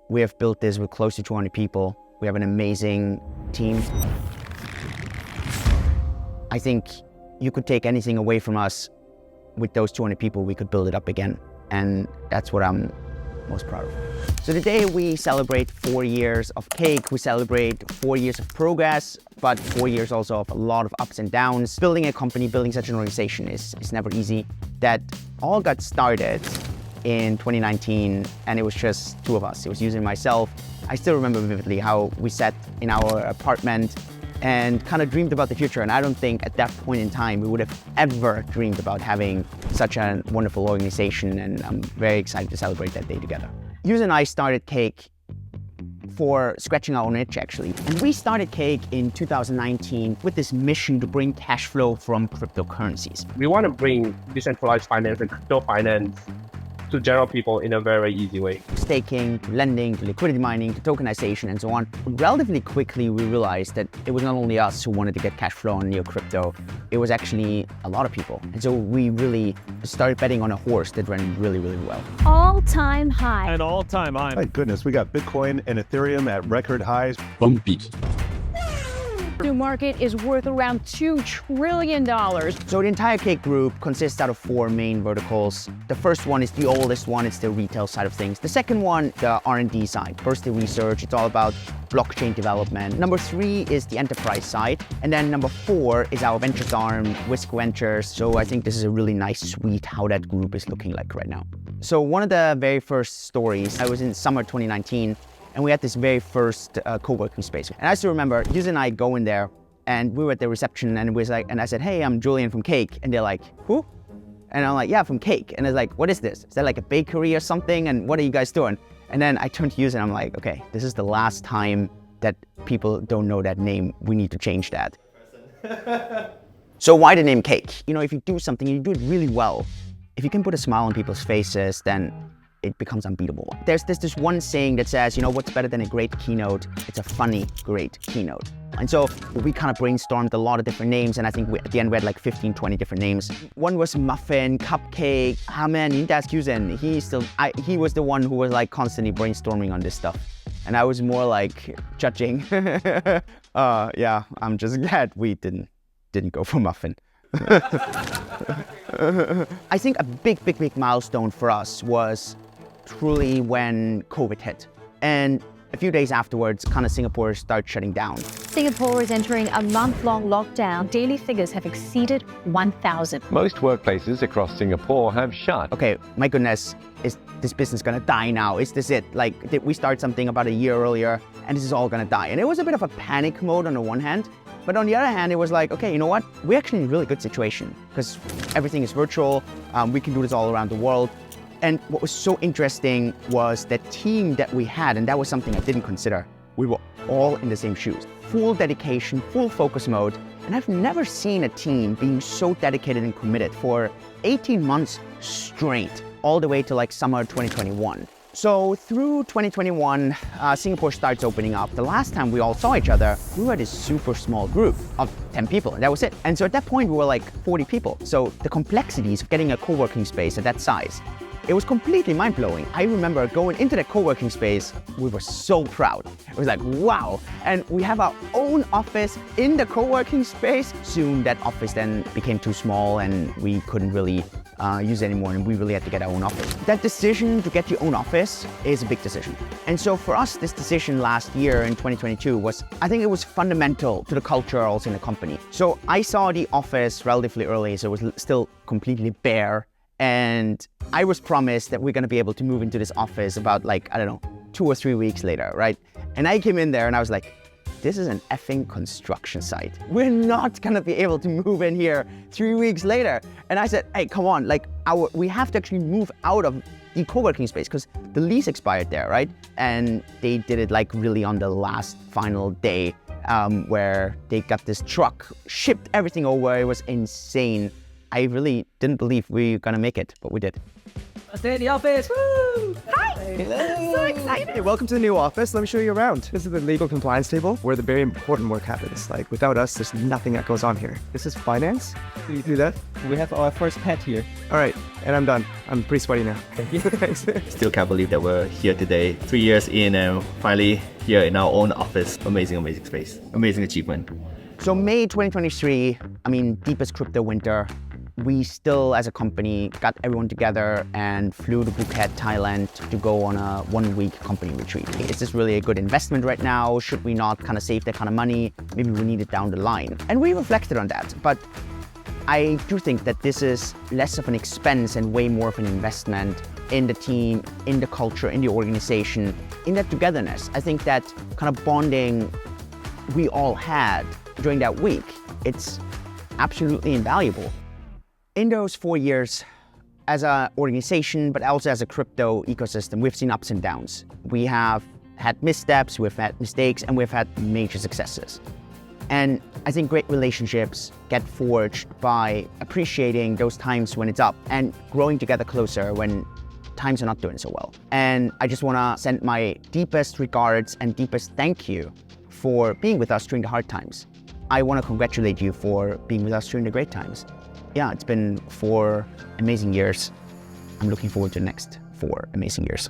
We have built this with close to 200 people. We have an amazing team. I think you could take anything away from us. With those 200 people, we could build it up again. And that's what I'm most proud of. So today we celebrate 4 years of Cake. We celebrate 4 years of progress, but 4 years also of a lot of ups and downs. Building a company, building such an organization is never easy. That all got started in 2019, and it was just two of us. It was u-zyn and myself. I still remember vividly how we sat in our apartment and kind of dreamed about the future. And I don't think at that point in time we would have ever dreamed about having such a wonderful organization, and I'm very excited to celebrate that day together. u-zyn and I started Cake for scratching our own itch, actually. And we started Cake in 2019 with this mission to bring cash flow from cryptocurrencies. We want to bring decentralized finance and crypto finance to general people in a very easy way. Staking, to lending, to liquidity mining, to tokenization, and so on. Relatively quickly, we realized that it was not only us who wanted to get cash flow on neo crypto, it was actually a lot of people. And so we really started betting on a horse that ran really, really well. All-time high. An all-time high. My goodness, we got Bitcoin and Ethereum at record highs. Bumpy. The market is worth around $2 trillion. So the entire Cake group consists out of 4 main verticals. The first one is the oldest one, it's the retail side of things. The second one, the R&D side. First, the research, it's all about blockchain development. Number 3 is the enterprise side. And then number 4 is our ventures arm, Whisk Ventures. So I think this is a really nice suite how that group is looking like right now. So one of the very first stories, I was in summer 2019, and we had this very first co-working space. And I still remember, u-zyn and I go in there, and we were at the reception, and it was like, and I said, "Hey, I'm Julian from Cake," and they're like, "Who?" And I'm like, "Yeah, from Cake." And it's like, "What is this? Is that like a bakery or something? And what are you guys doing?" And then I turned to u-zyn, and I'm like, "Okay, this is the last time that people don't know that name. We need to change that." So why the name Cake? You know, if you do something, you do it really well. If you can put a smile on people's faces, then it becomes unbeatable. There's this one saying that says, you know, what's better than a great keynote? It's a funny, great keynote. And so we kind of brainstormed a lot of different names, and I think at the end we had like 15, 20 different names. One was muffin, cupcake. Ah man, you need to ask u-zyn. He was the one who was like constantly brainstorming on this stuff. And I was more like judging. Yeah, I'm just glad we didn't go for muffin. I think a big milestone for us was truly when COVID hit. And a few days afterwards, kind of Singapore started shutting down. Singapore is entering a month-long lockdown. Daily figures have exceeded 1,000. Most workplaces across Singapore have shut. Okay, my goodness, is this business gonna die now? Is this it? Like, did we start something about a year earlier and this is all gonna die? And it was a bit of a panic mode on the one hand, but on the other hand, it was like, okay, you know what? We're actually in a really good situation because everything is virtual. We can do this all around the world. And what was so interesting was the team that we had, and that was something I didn't consider. We were all in the same shoes. Full dedication, full focus mode. And I've never seen a team being so dedicated and committed for 18 months straight, all the way to like summer 2021. So through 2021, Singapore starts opening up. The last time we all saw each other, we were this super small group of 10 people, and that was it. And so at that point, we were like 40 people. So the complexities of getting a co-working space at that size, it was completely mind-blowing. I remember going into that co-working space, we were so proud. It was like, wow. And we have our own office in the co-working space. Soon that office then became too small and we couldn't really use it anymore, and we really had to get our own office. That decision to get your own office is a big decision. And so for us, this decision last year in 2022 was, I think it was fundamental to the culture also in the company. So I saw the office relatively early, so it was still completely bare. And I was promised that we're gonna be able to move into this office about like, I don't know, 2 or 3 weeks later, right? And I came in there and I was like, this is an effing construction site. We're not gonna be able to move in here 3 weeks later. And I said, hey, come on, like we have to actually move out of the co-working space because the lease expired there, right? And they did it like really on the last final day where they got this truck, shipped everything over. It was insane. I really didn't believe we were gonna make it, but we did. Stay in the office. Woo! So excited. Hey, welcome to the new office. Let me show you around. This is the legal compliance table where the very important work happens. Like without us, there's nothing that goes on here. This is finance. Do you do that? We have our first pet here. All right. And I'm done. I'm pretty sweaty now. Thank you. Still can't believe that we're here today, 3 years in and finally here in our own office. Amazing, amazing space. Amazing achievement. So May 2023, deepest crypto winter. We still, as a company, got everyone together and flew to Phuket, Thailand to go on a 1-week company retreat. Is this really a good investment right now? Should we not kind of save that kind of money? Maybe we need it down the line. And we reflected on that. But I do think that this is less of an expense and way more of an investment in the team, in the culture, in the organization, in that togetherness. I think that kind of bonding we all had during that week, it's absolutely invaluable. In those 4 years, as an organization, but also as a crypto ecosystem, we've seen ups and downs. We have had missteps, we've had mistakes, and we've had major successes. And I think great relationships get forged by appreciating those times when it's up and growing together closer when times are not doing so well. And I just want to send my deepest regards and deepest thank you for being with us during the hard times. I want to congratulate you for being with us during the great times. Yeah, it's been 4 amazing years. I'm looking forward to the next 4 amazing years.